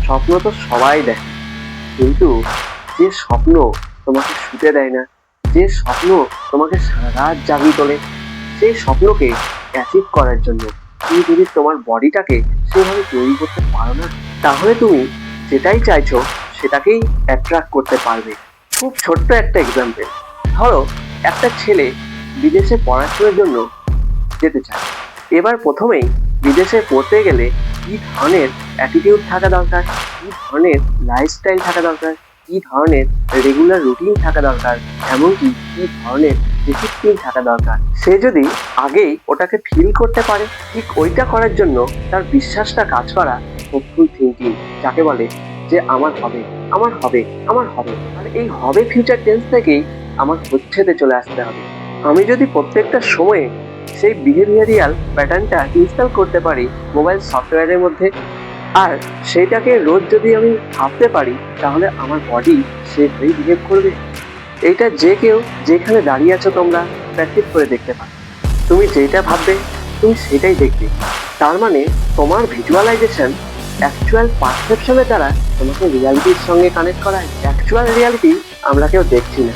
স্বপ্ন তো সবাই দেখে, কিন্তু যে স্বপ্ন তোমাকে শুতে দেয় না, যে স্বপ্ন তোমাকে সারা রাত জাগিয়ে তোলে, সেই স্বপ্নকে অ্যাচিভ করার জন্য তুমি যদি তোমার বডিটাকে সেভাবে তৈরি করতে পারো না, তাহলে তুমি যেটাই চাইছো সেটাকেই অ্যাট্রাক্ট করতে পারবে। খুব ছোট্ট একটা এক্সাম্পল, ধরো একটা ছেলে বিদেশে পড়াশোনার জন্য যেতে চায়। এবার প্রথমেই বিদেশে পড়তে গেলে কি ধরনের অ্যাটিটিউড থাকা দরকার, কি ধরনের লাইফস্টাইল থাকা দরকার, কি ধরনের রেগুলার রুটিন থাকা দরকার, এমনকি কি ধরনের ডিসিপ্লিন থাকা দরকার, সে যদি আগেই ওটাকে ফিল করতে পারে, ঠিক ওইটা করার জন্য তার বিশ্বাসটা কাজ করা হোপফুল থিঙ্কিং, যাকে বলে যে আমার হবে, আমার হবে, আমার হবে। আর এই হবে ফিউচার টেন্স থেকেই আমার হচ্ছেতে চলে আসতে হবে। আমি যদি প্রত্যেকটা সময়ে সেই বিহেভিয়ারিয়াল প্যাটার্নটা ইনস্টল করতে পারি মোবাইল সফটওয়্যারের মধ্যে, আর সেইটাকে রোজ যদি আমি ভাবতে পারি, তাহলে আমার বডি সেভাবেই বিহেভ করবে। এইটা যে কেউ যেখানে দাঁড়িয়ে আছো তোমরা প্র্যাকটিস করে দেখতে পারো। তুমি যেটা ভাববে তুমি সেটাই দেখবে। তার মানে তোমার ভিজুয়ালাইজেশন অ্যাকচুয়াল পারসেপশনের দ্বারা তোমাকে রিয়ালিটির সঙ্গে কানেক্ট করায়। অ্যাকচুয়াল রিয়ালিটি আমরা কেউ দেখছি না,